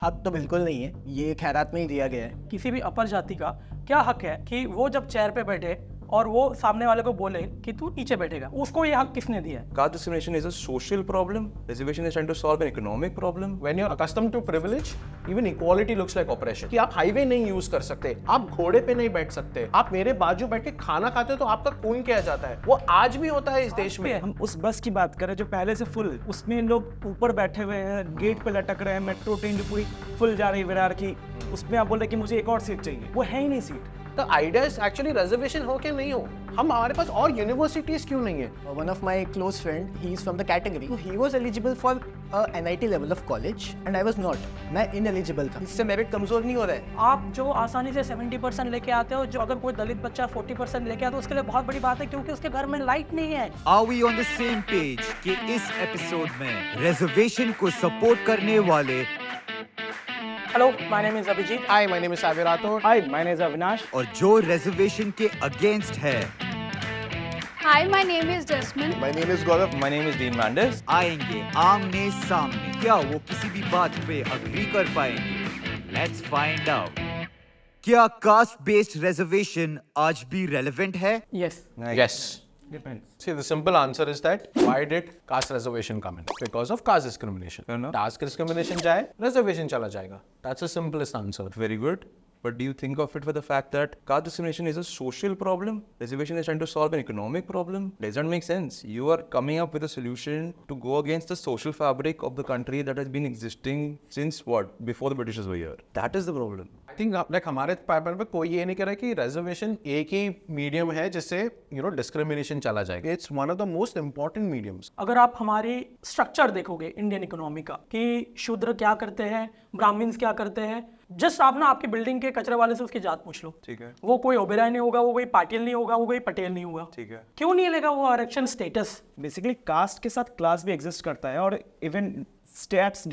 हक तो बिल्कुल नहीं है, ये खैरात में ही दिया गया है। किसी भी अपर जाति का क्या हक है कि वो जब चेयर पे बैठे और वो सामने वाले को बोले कि तू नीचे बैठेगा, उसको ये हक किसने दिया है? Caste discrimination is a social problem. Reservation is trying to solve an economic problem. When you're accustomed to privilege, even equality looks like oppression. कि आप हाईवे नहीं यूज कर सकते, आप घोड़े पे नहीं बैठ सकते, आप मेरे बाजू बैठ के खाना खाते हो तो आपका खून किया जाता है। वो आज भी होता है इस देश में। हम उस बस की बात करें जो पहले से फुल, उसमें लोग ऊपर बैठे हुए हैं, गेट पे लटक रहे हैं, मेट्रो ट्रेन जो पूरी फुल जा रही है विरार की, उसमें आप बोल रहे कि मुझे एक और सीट चाहिए, वो है ही नहीं सीट। तो आइडिया इज एक्चुअली रिजर्वेशन हो क्या नहीं हो, हमारे पास और यूनिवर्सिटीज क्यों नहीं है? One of my close friend, he is from the category. So he was eligible for a NIT level of college and I was not. मैं ineligible था। इससे मेरिट कमजोर नहीं हो रहा है। आप जो आसानी से 70% लेके आते हो, जो अगर कोई दलित बच्चा 40% लेके आता है, उसके लिए बहुत बड़ी बात है क्योंकि उसके घर में लाइट नहीं है। Are we on the same page कि इस एपिसोड में रिजर्वेशन को सपोर्ट करने वाले hello, my name is Abhijit. Hi, my name is Sabir Rathore. Hi, my name is Avinash. और जो रिजर्वेशन के अगेंस्ट है Hi, my name is Jasmine. My name is Gaurav. My name is Dean Mandis. आएंगे आमने सामने, क्या वो किसी भी बात पे अग्री कर पाएंगे? Let's find out. क्या कास्ट बेस्ड रिजर्वेशन आज भी रेलेवेंट है? Yes, Yes. See, the simple answer is that why did caste reservation come in? Because of caste discrimination. Fair enough. Caste discrimination जाए, reservation चला जाएगा. That's the simplest answer. Very good. But do you think of it for the fact that caste discrimination is a social problem? Reservation is trying to solve an economic problem? Doesn't make sense. You are coming up with a solution to go against the social fabric of the country that has been existing since what? Before the Britishers were here. That is the problem. I think like हमारे paper पे कोई ये नहीं कह रहा कि reservation एक ही medium है जिससे discrimination चला जाएगा. It's one of the most important mediums. अगर आप हमारी स्ट्रक्चर देखोगे इंडियन इकोनॉमी का कि शूद्र क्या करते हैं, ब्राह्मण्स क्या करते हैं, जस्ट आप ना आपकी बिल्डिंग के कचरे वाले से उसकी जात पूछ लो। ठीक है। वो कोई ओबेरॉय नहीं होगा, वो कोई पाटिल नहीं होगा, वो कोई पटेल नहीं होगा। ठीक है। क्यों नहीं लेगा वो आरक्षण स्टेटस? बेसिकली कास्ट के साथ क्लास भी एग्जिस्ट करता है और इवन स्टैट्स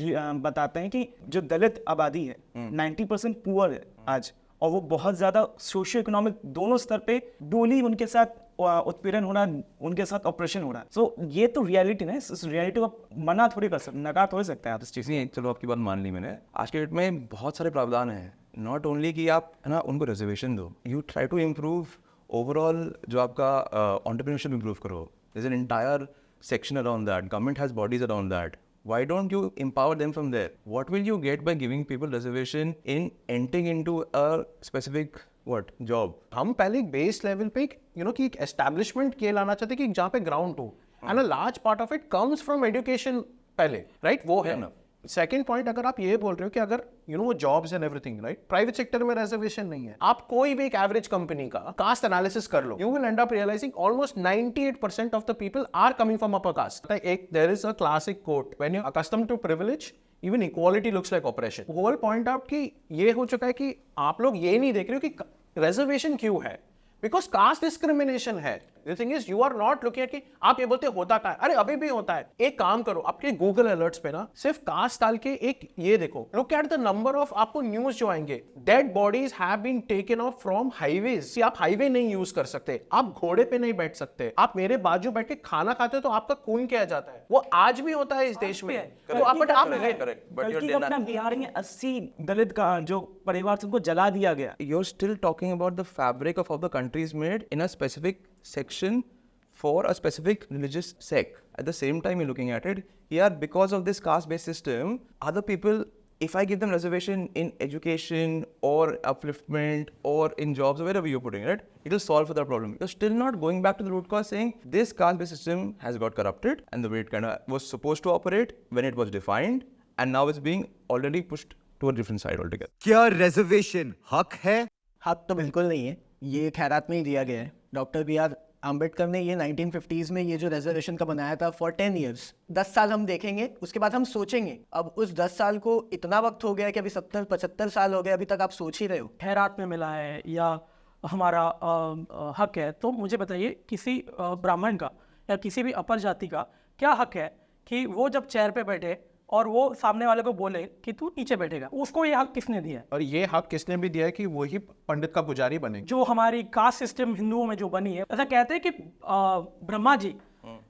बताते हैं कि जो दलित आबादी है 90% पुअर है आज, और वो बहुत ज़्यादा सोशियो इकोनॉमिक दोनों स्तर पे डोली उनके साथ उत्पीड़न हो रहा है, उनके साथ ऑपरेशन हो रहा है। सो ये तो रियलिटी ना, इस रियलिटी को मना थोड़ी कर सकते, नकार थोड़ी सकते हैं आप इस चीज़। नहीं, चलो आपकी बात मान ली मैंने। आज के डेट में बहुत सारे प्रावधान हैं। नॉट ओनली कि आप है ना उनको रिजर्वेशन दो, you try to improve overall जो आपका एंटरप्रेन्योरशिप इम्प्रूव करो। There is an entire section around that, government has bodies around that. Why don't you empower them from there? What will you get by giving people reservation in entering into a specific job? हम पहले एक base level पे कि एक establishment ये लाना चाहते कि जहाँ पे ग्राउंड हो, and a large part of it comes from education पहले, राइट? वो है ना। सेकेंड पॉइंट, अगर आप ये बोल रहे हो कि अगर वो jobs and everything, right, private sector में रिजर्वेशन नहीं है, आप कोई भी एक एवरेज कंपनी का कास्ट एनालिसिस कर लो, you will end up realising almost 98% of the people are coming from upper caste. एक there is a classic quote, when you accustomed to privilege even equality looks like oppression. Whole point out कि ये हो चुका है कि आप लोग ये नहीं देख रहे हो कि रिजर्वेशन क्यों है, बिकॉज कास्ट डिस्क्रिमिनेशन है. The thing is you are not looking at कि आप ये बोलते होता क्या है, अरे अभी भी होता है. एक काम करो, आपके गूगल अलर्ट्स पे ना सिर्फ कास्ट डाल के एक ये देखो, look at the number of आपको न्यूज जो आएंगे, dead bodies have been taken off from highways. आप हाईवे नहीं यूज कर सकते, आप घोड़े पे नहीं बैठ सकते, आप मेरे बाजू बैठ के खाना खाते हो तो आपका खून किया जाता है. वो आज भी होता है इस देश में. तो आप Correct. But गलती you're अपना बिहार में 80 दलित का जो परिवार से उनको जला दिया गया। You're still talking about the fabric of how the country is made in a specific section for a specific religious sect. At the same time, you're looking at it, yeah, because of this caste-based system, other people, if I give them reservation in education or upliftment or in jobs or wherever you're putting it, it'll solve for that problem. You're still not going back to the root cause saying this caste-based system has got corrupted and the way it kind of was supposed to operate when it was defined, and now it's being already pushed to a different side altogether. क्या reservation हक है? हक तो बिल्कुल नहीं है, ये खैरात में ही दिया गया है। Doctor B.R. अम्बेडकर ने ये 1950s में ये जो रिजर्वेशन का बनाया था फॉर 10 years, 10 साल हम देखेंगे, उसके बाद हम सोचेंगे. अब उस 10 साल को इतना वक्त हो गया कि अभी 70-75 साल हो गए, अभी तक आप सोच ही रहे हो. खैरात में मिला है या हमारा हक है, तो मुझे बताइए किसी ब्राह्मण का या किसी भी अपर जाति का क्या हक है कि वो जब चेयर पे बैठे और वो सामने वाले को बोले कि तू नीचे बैठेगा, उसको ये हक किसने दिया है? और ये हक किसने भी दिया है कि वही पंडित का पुजारी बने. जो हमारी कास्ट सिस्टम हिंदुओं में जो बनी है, ऐसा कहते हैं कि ब्रह्मा जी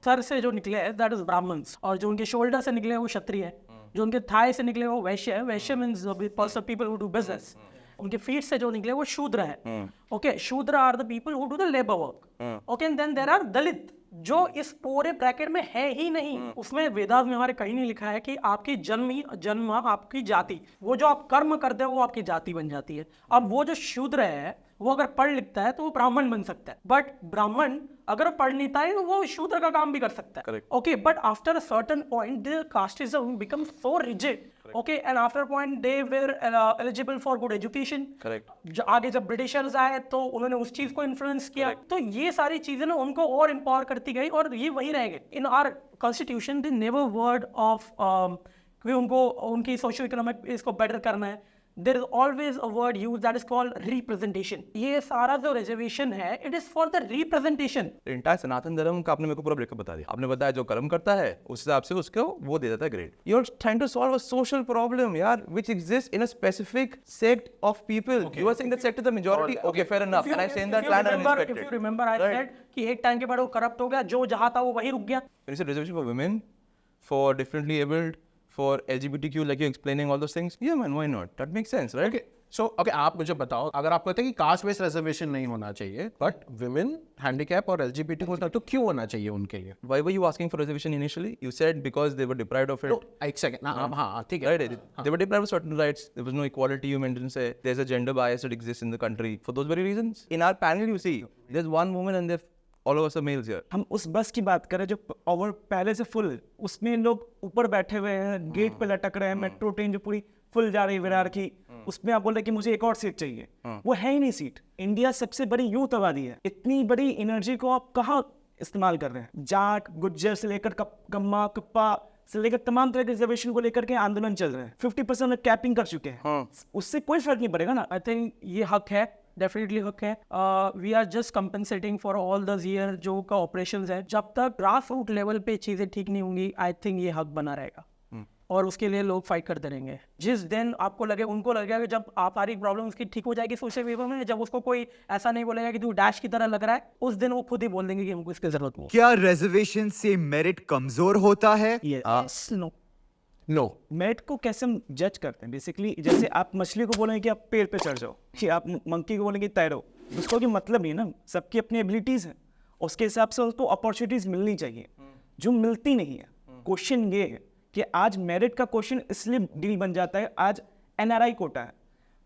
सर से जो निकले दैट इज ब्राह्मण्स, और जो उनके शोल्डर से निकले वो क्षत्रिय है. जो उनके थाई से निकले वो वैश्य है, Vaishya means person people who do business, उनके फीट से जो निकले वो शूद्र है, okay, Shudra are the people who do the labour work, okay, and then there are Dalit, जो इस पूरे ब्रैकेट में है ही नहीं। उसमें वेदास में हमारे कहीं नहीं लिखा है कि आपकी जन्म आपकी जाति, वो जो आप कर्म करते हो वो आपकी जाति बन जाती है। अब वो जो शूद्र है वो अगर पढ़ लिखता है तो वो ब्राह्मण बन सकता है, बट ब्राह्मण अगर पढ़ लेता है तो वो शूद्र का काम भी कर सकता है, okay, but after a certain point the casteism become so rigid, okay, and after point they were eligible for good education. आगे जब ब्रिटिशर्स आए तो उन्होंने उस चीज को इन्फ्लुएंस किया, तो ये सारी चीजें ना उनको और एम्पावर करती गई और ये वही रह गए। In our constitution they never word of कि उनको उनकी सोशो इकोनॉमिक इसको बेटर करना है, there is always a word used that is called representation। ये सारा जो रिजर्वेशन है it is for the representation। Entire Sanatan Dharma का आपने मेरे को पूरा ब्रेकअप बता दिया। आपने बताया जो कर्म करता है उस हिसाब से उसको वो दे देता है grade. You are trying to solve a social problem यार which exists in a specific sect of people। You are saying that sect is the majority। Okay, fair enough, and I say that land and respect it। If you remember I said कि एक time के बाद वो corrupt हो गया, जो जहाँ था वो वहीं रुक गया। There is a reservation for women, for differently abled, for LGBTQ, like you're explaining all those things। Yeah man, why not? That makes sense, right? Okay, so okay, आप मुझे बताओ, अगर आप कहते हैं कि कास्ट बेस्ड रिजर्वेशन नहीं होना चाहिए बट विमेन, हैंडीकैप और एलजीबीटी होता तो क्यों होना चाहिए उनके लिए? Why were you asking for reservation initially? You said because they were deprived of it। No, एक सेकंड, हाँ ठीक है, Right, they were deprived of certain rights। There was no equality। You mentioned say there's a gender bias that exists in the country for those very reasons। In our panel, you see, there's one woman and they're all of us are males here। हम उस बस की बात करें जो over पहले से full, उसमें लोग ऊपर बैठे हुए हैं, गेट पे लटक रहे हैं, मेट्रो ट्रेन जो पूरी फुल जा रही है विरार की, उसमें आप बोल रहे हैं कि मुझे एक और सीट चाहिए, वो है ही नहीं सीट। इंडिया सबसे बड़ी यूथ आबादी है, इतनी बड़ी एनर्जी को आप कहाँ इस्तेमाल कर रहे हैं? जाट, गुज्जर से लेकर कम्मा, कुप्पा से लेकर तमाम तरह के रिजर्वेशन को लेकर के आंदोलन चल रहे हैं। 50% कैपिंग कर चुके हैं, उससे कोई फर्क नहीं पड़ेगा ना। आई थिंक ये हक है, डेफिनेटली हक है। We are just compensating for all the year जो का ऑपरेशन है। जब तक ग्रास रूट लेवल पे चीज़ें ठीक नहीं होंगी, आई थिंक ये हक बना रहेगा और उसके लिए लोग फाइट करते रहेंगे। जिस दिन आपको लगे, उनको लगेगा कि जब आप सारी प्रॉब्लम उसकी ठीक हो जाएगी सोशल मीडिया में, जब उसको कोई ऐसा नहीं बोलेगा कि तू डैश की तरह लग रहा है, उस दिन वो खुद ही बोल देंगे कि हमको इसकी जरूरत नहीं। क्या रिजर्वेशन से मेरिट कमजोर होता है? नो नो, मेरिट को कैसे हम जज करते हैं? बेसिकली जैसे आप मछली को बोलेंगे कि आप पेड़ पे चढ़ जाओ, कि आप मंकी को बोलेंगे तैरो, उसको कोई मतलब नहीं है ना। सबकी अपनी एबिलिटीज़ हैं, उसके हिसाब से उसको अपॉर्चुनिटीज़ मिलनी चाहिए जो मिलती नहीं है। क्वेश्चन ये है कि आज मेरिट का क्वेश्चन इसलिए डील बन जाता है, आज NRI कोटा है,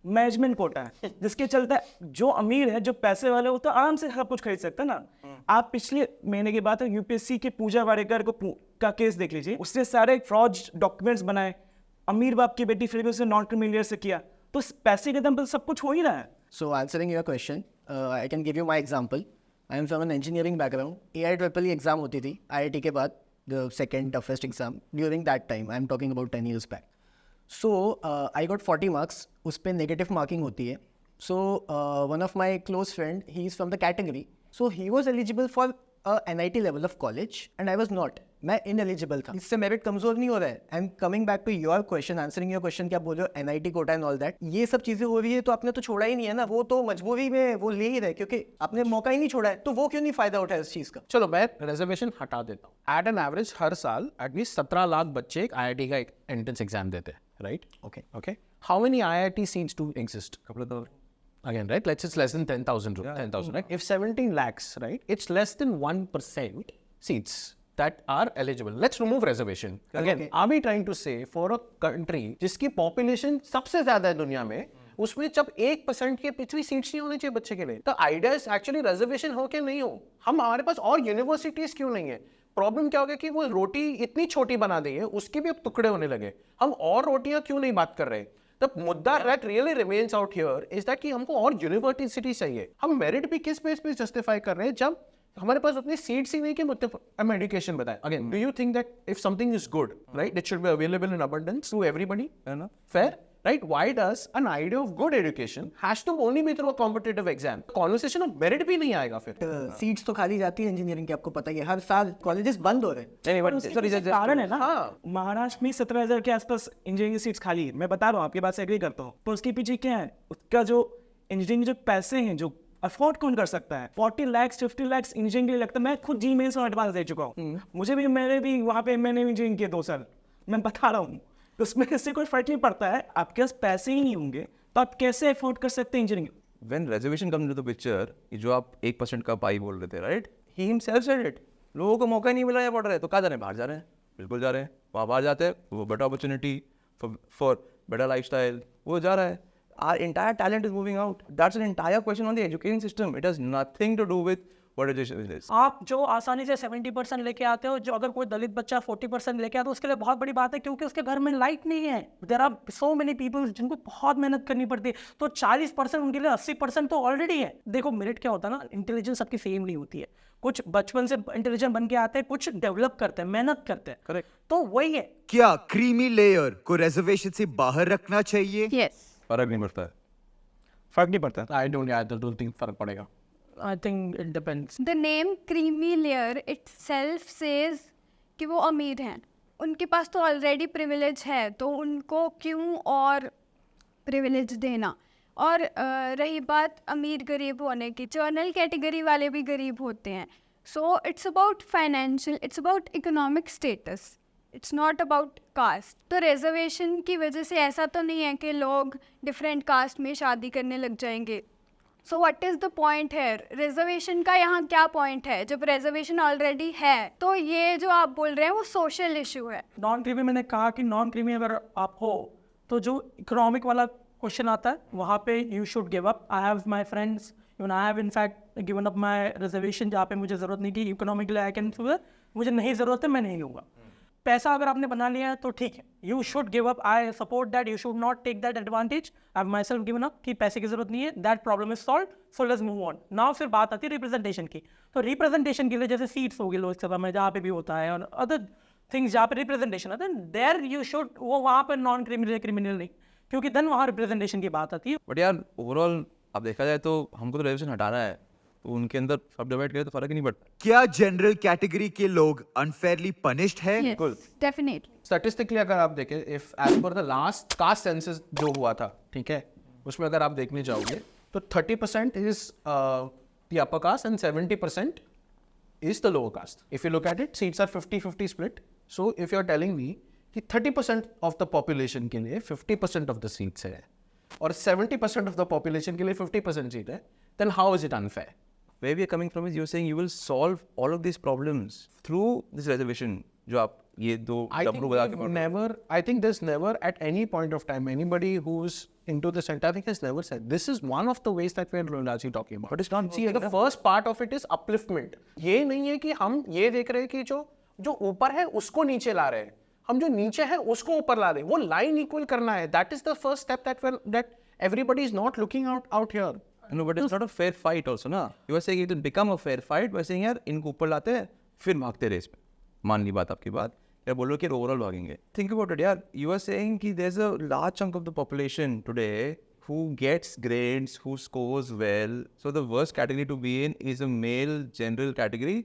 मैनेजमेंट कोटा है, जिसके चलता है जो अमीर है, जो पैसे वाले, वो तो आराम से सब कुछ खरीद सकता है ना। आप पिछले महीने की बात है, यूपीएससी के पूजा वाडेकर का केस देख लीजिए, उसने सारे फ्रॉड डॉक्यूमेंट्स बनाए, अमीर बाप की बेटी फिर भी उसने नॉन क्रिमिलियर से किया, तो पैसे के दम पर सब कुछ हो ही रहा है। So answering your question, I can give you my example. I am from an engineering background. AIEEE exam होती थी IIT के बाद, the second toughest exam. During that time, I am talking about 10 years back. So I got 40 marks. उस पर negative marking होती है. So one of my close friend, he is from the category. So he was eligible for a NIT level of college and I was not. मैं ineligible था। इससे merit कमजोर नहीं हो रहा है। I am coming back to your question, answering your question, क्या बोल रहे हो NIT quota and all that, ये सब चीजें हो रही है तो आपने तो छोड़ा ही नहीं है ना, वो तो मजबूरी में वो ले ही रहे क्योंकि आपने मौका ही नहीं छोड़ा है, तो वो क्यों नहीं फायदा उठाया इस चीज का? चलो मैं रिजर्वेशन हटा देता हूँ। एट एन एवरेज हर साल एटलीस्ट 17 लाख बच्चे एक IIT का एक एंट्रेंस एग्जाम देते हैं, right? Okay, how many IIT seats do exist? Again, right? Let's just less than 10,000, 10,000, right? If 17 lakhs, right? It's less than 1% seats that are eligible. Let's remove reservation. Again, are we trying to say for a country जिसकी population सबसे ज़्यादा है दुनिया में, उसमें जब 1% के पिछली सीट्स नहीं होनी चाहिए बच्चे के लिए, तो आइडिया इज एक्चुअली रिजर्वेशन हो के नहीं हो, हम हमारे पास और यूनिवर्सिटीज क्यों नहीं है? प्रॉब्लम क्या हो गया कि वो रोटी इतनी छोटी बना दी है, उसके भी अब टुकड़े होने लगे, हम और रोटियां क्यों नहीं बात कर रहे? The मुद्दा that really remains out here is that कि हमको और यूनिवर्सिटी चाहिए। हम मेरिट भी किस बेस पे जस्टिफाई कर रहे हैं जब हमारे पास उतनी सीट्स ही नहीं कि मुद्दे हम एजुकेशन बताएं। Again, do you think that if something is good, right, it should be available in abundance to everybody? Fair, right? Why does an idea of good education has to only be through a competitive exam? Conversation of merit भी नहीं आएगा फिर। Seats तो खाली जाती है engineering की, आपको पता ही है, हर साल कॉलेजेस बंद हो रहे हैं। कारण है ना, महाराष्ट्र में 17,000 के आसपास इंजीनियरिंग सीट्स खाली है। मैं बता रहा हूँ, आपकी बात से एग्री करता हूँ, पर उसके पीछे क्या है? उसका जो इंजीनियरिंग जो पैसे हैं, जो अफोर्ड कौन कर सकता है? 40 लाख 50 लाख इंजीनियरिंग के लिए लगता है। मैं खुद जी मेंस और एडवांस दे चुका हूँ, मुझे भी, मैंने भी वहाँ पे मैंने इंजीनियरिंग किया 2 साल, मैं बता रहा हूँ। तो उसमें इससे कोई फर्क नहीं पड़ता है, आपके पास पैसे ही नहीं होंगे तो आप कैसे अफोर्ड कर सकते हैं engineering? When reservation comes into the picture, ये जो आप 1% का पाई बोल रहे थे, right? He himself said it. लोगों को मौका ही नहीं मिला या पढ़ रहे हैं, तो कहाँ जा रहे हैं? बाहर जा रहे हैं, बिल्कुल जा रहे हैं. वहाँ बाहर जाते हैं, वो better opportunity for better lifestyle, वो जा रहा है. Our entire talent is moving out. That's an entire question on the education system. It has nothing to do with what education is. आप जो आसानी से 70% लेके आते हो, जो अगर कोई दलित बच्चा 40% लेके आता है, उसके लिए बहुत बड़ी बात है, क्योंकि उसके घर में लाइट नहीं है. There are so many people जिनको बहुत मेहनत करनी पड़ती है, तो 40% उनके लिए 80% तो ऑलरेडी है. देखो मेरिट क्या होता है ना, इंटेलिजेंस सबकी सेम नहीं होती है. कुछ बचपन से इंटेलिजेंट बन के आते हैं, कुछ डेवलप करते हैं, मेहनत करते हैं. Correct. तो वही है. क्या क्रीमी लेयर को रिजर्वेशन से बाहर रखना चाहिए? Yes. फर्क नहीं पड़ता है. फर्क नहीं पड़ता. I don't think फर्क पड़ेगा. I think it depends. The name creamy layer itself says कि वो अमीर हैं. उनके पास तो ऑलरेडी प्रिविलेज है, तो उनको क्यों और प्रिविलेज देना. और रही बात अमीर गरीब होने की, जर्नल कैटेगरी वाले भी गरीब होते हैं. So it's about financial, it's about economic status, it's not about cast. तो रिजर्वेशन की वजह से ऐसा तो नहीं है कि लोग डिफरेंट कास्ट में शादी करने लग जाएंगे. So what is the point है? रिजर्वेशन का यहाँ क्या पॉइंट है जब रिजर्वेशन ऑलरेडी है? तो ये जो आप बोल रहे हैं वो सोशल इशू है. नॉन क्रीमी, मैंने कहा कि नॉन क्रीमी अगर आप हो तो जो इकोनॉमिक वाला क्वेश्चन आता है वहाँ पे you should give up. I have my friends, even I have in fact given up my reservation जहाँ पे मुझे ज़रूरत नहीं थी इकोनॉमिकली. आई कैन, मुझे नहीं ज़रूरत है, मैं नहीं लूँगा. पैसा अगर आपने बना लिया है तो ठीक है, you should give up. I support that. You should not take that advantage. I have myself given up कि पैसे की जरूरत नहीं है. That problem is solve. So let's move on. Now फिर बात आती है रिप्रेजेंटेशन की. तो रिप्रेजेंटेशन के लिए जैसे सीट्स होगी लोकसभा में जहाँ पे भी होता है, और अदर थिंग्स जहाँ पे रिप्रेजेंटेशन आता है, देयर यू शुड, वो वहाँ पर नॉन क्रिमिनल क्रिमिनल नहीं, क्योंकि देन वहाँ रिप्रेजेंटेशन की बात आती है. बट यार ओवरऑल अब देखा जाए तो हमको तो रिजर्वेशन हटाना है, तो उनके अंदर सब डिवाइड करें तो फर्क ही नहीं पड़ता. क्या जनरल कैटेगरी के लोग अनफेयरली पनिश्ड है? Yes, definitely. स्टैटिस्टिकली अगर आप देखें, if as per the last caste census जो हुआ था, ठीक है, उसमें अगर आप देखने जाओगे तो 30% is the upper caste and 70% is the lower caste. If you look at it, seats are 50-50 split. So if you are telling me कि 30% ऑफ द पॉपुलेशन के लिए 50% ऑफ द सीट्स है और 70% ऑफ द पॉपुलेशन के लिए 50% seat है, then how is it unfair? Where we are coming from is you're saying you will solve all of these problems through this reservation. जो आप ये दो डब्बू बजा के I think there's never at any point of time anybody who's into this entire thing has never said this is one of the ways that we're largely talking about. But it's not See, the first part of it is upliftment. ये नहीं है कि हम ये देख रहे हैं कि जो ऊपर है उसको नीचे ला रहे हैं, हम जो नीचे है उसको ऊपर ला रहे हैं. वो लाइन इक्वल करना है. That is the first step that everybody is not looking out here. No, but it's not a fair fight also ना. You are saying it will become a fair fight by saying यार इनको ऊपर लाते हैं फिर भागते race में. मान ली बात आपकी बात, यार बोलो कि ओवरऑल भागेंगे. Think about it यार. You are saying कि there's a large chunk of the population today who gets grades, who scores well. So the worst category to be in is a male general category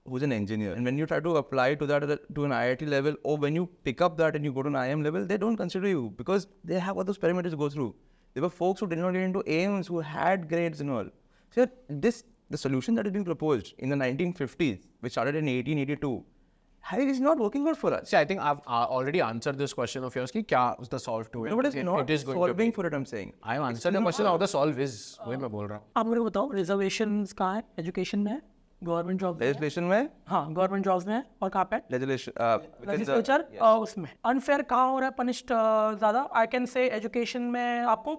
who's an engineer. And when you try to apply to that to an IIT level, or when you pick up that and you go to an IIM level, they don't consider you because they have all those parameters to go through. There were folks who did not get into AIMS who had grades and all. So the solution that is being proposed in the 1950s, which started in 1882, is not working out for us. See, I think I've already answered this question of yours कि क्या is the solve to it? No, but it's not it is going to solving be. for it, I'm saying. I've answered the question how the solve is. वही मैं बोल रहा हूँ. आप मुझे बताओ रिजर्वेशन कहाँ है? एजुकेशन में है, गवर्नमेंट जॉब, Legislation में, हाँ गवर्नमेंट जॉब्स में है, और कहाँ पे? legislation, within the, लेजिस्लेचर उसमें. अनफेयर कहाँ हो रहा है, पनिश्ड ज़्यादा? आई कैन से एजुकेशन में आपको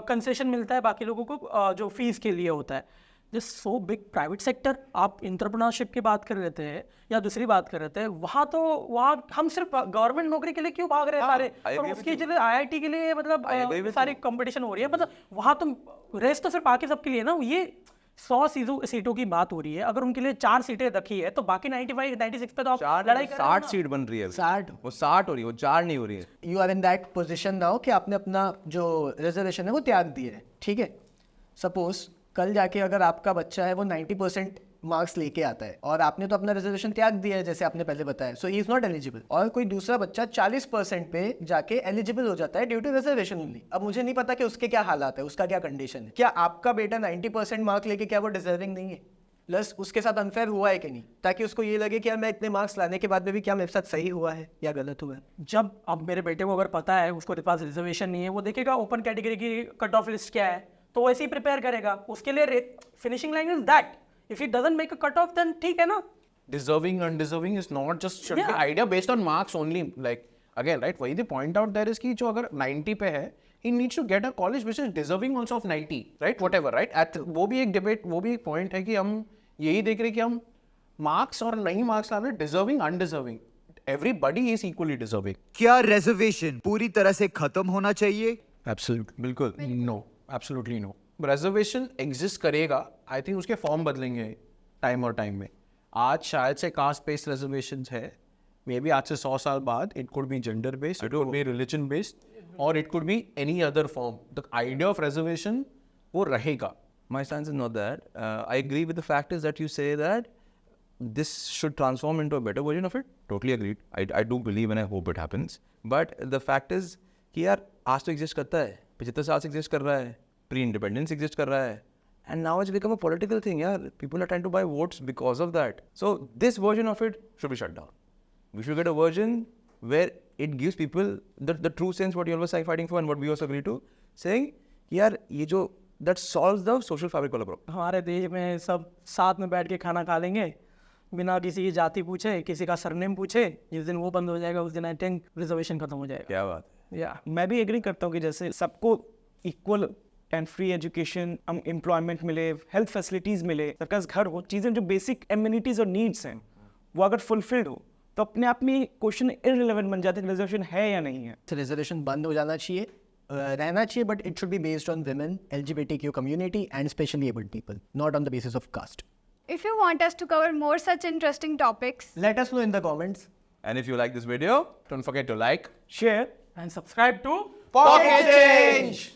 कंसेशन मिलता है बाकी लोगों को जो फीस के लिए होता है. This so big private sector. आप इंटरप्रेन्योरशिप की बात कर रहे थे या दूसरी बात कर रहे थे, वहाँ हम सिर्फ गवर्नमेंट नौकरी के लिए क्यों भाग रहे हैं सारे, और उसके लिए IIT के लिए मतलब सारी कंपटीशन हो रही है. मतलब वहाँ तो रेस तो सिर्फ बाकी सबके लिए ना. ये 100 सीटों की बात हो रही है, अगर उनके लिए 4 सीटें रखी है तो बाकी 95 96 पे तो आप लड़ाई कर रहे हो ना. 60 सीट बन रही है. 60 वो 60 हो रही है, वो 4 नहीं हो रही है. You are in that position now कि आपने अपना जो रिजर्वेशन है वो त्याग दिया है, ठीक है. सपोज कल जाके अगर आपका बच्चा है वो 90% मार्क्स लेके आता है और आपने तो अपना रिजर्वेशन त्याग दिया है जैसे आपने पहले बताया, सो ही इज नॉट एलिजिबल. और कोई दूसरा बच्चा 40% पे जाके एलिजिबल हो जाता है ड्यू टू रिजर्वेशन ओनली. अब मुझे नहीं पता कि उसके क्या हालात है, उसका क्या कंडीशन है. क्या आपका बेटा 90% मार्क लेके क्या वो डिजर्विंग नहीं है? प्लस उसके साथ अनफेयर हुआ है कि नहीं, ताकि उसको ये लगे कि यार मैं इतने मार्क्स लाने के बाद में भी क्या मेरे साथ सही हुआ है या गलत हुआ है। जब अब मेरे बेटे को अगर पता है उसको पास रिजर्वेशन नहीं है, वो देखेगा ओपन कैटेगरी की कट ऑफ लिस्ट क्या है, तो वैसे ही प्रिपेयर करेगा। उसके लिए finishing line is that, if it doesn't make a cut off then ठीक है ना। Deserving, undeserving is not just should be idea based on marks only. Like again, right? वही the point out there is कि जो अगर 90 पे है, he needs to get a college which is deserving also of 90, right? Whatever, right? वो भी एक debate, वो भी एक point है कि हम यही देख रहे हैं कि हम marks और नहीं marks ला रहे, deserving, undeserving. Everybody is equally deserving. क्या रिजर्वेशन पूरी तरह से खत्म होना चाहिए? Absolutely, बिल्कुल. No, absolutely no. Reservation exist करेगा. I think उसके form बदलेंगे time और time में. आज शायद से कास्ट बेस्ड रिजर्वेशन है, मे बी आज से 100 साल बाद it could be gender based, it could be religion based, और it could be any other form. The idea of reservation वो रहेगा. My stance is not that. I agree with the fact is that you say that this should transform into a better version of it. Totally agreed. I do believe and I hope it happens. But the fact is कि यार आज तो exist करता है, 75 साल से exist कर रहा है, pre-independence exist कर रहा है, and now it's become a political thing. Yeah, people are trying to buy votes because of that. So this version of it should be shut down. We should get a version where it gives people the true sense what you always are fighting for and what we also agree to, saying यार ये जो that solves the social fabric वाला problem. हमारे देश में सब साथ में बैठ के खाना खा लेंगे बिना किसी की जाति पूछे, किसी का सरनेम पूछे। जिस दिन वो बंद हो जाएगा उस दिन आई थिंक रिजर्वेशन खत्म हो जाएगा। क्या बात है। या मैं भी एग्री करता हूँ कि जैसे सबको equal and free education, employment मिले, हेल्थ फैसिलिटीज़ मिले, सरकार घर हो, चीज़ें जो बेसिक एम्यूनिटीज़ और नीड्स हैं वो अगर फुलफिल्ड हो तो अपने आप में क्वेश्चन इररिलेवेंट बन जाते हैं कि रिजर्वेशन है या नहीं है। रिजर्वेशन बंद हो जाना चाहिए, रहना चाहिए, but it should be based on women, LGBTQ community and specially abled people, not on the basis of caste. If you want us to cover more such interesting topics, Let us know in the comments. And if you like this video, Don't forget to like, share and subscribe to Pocket Change.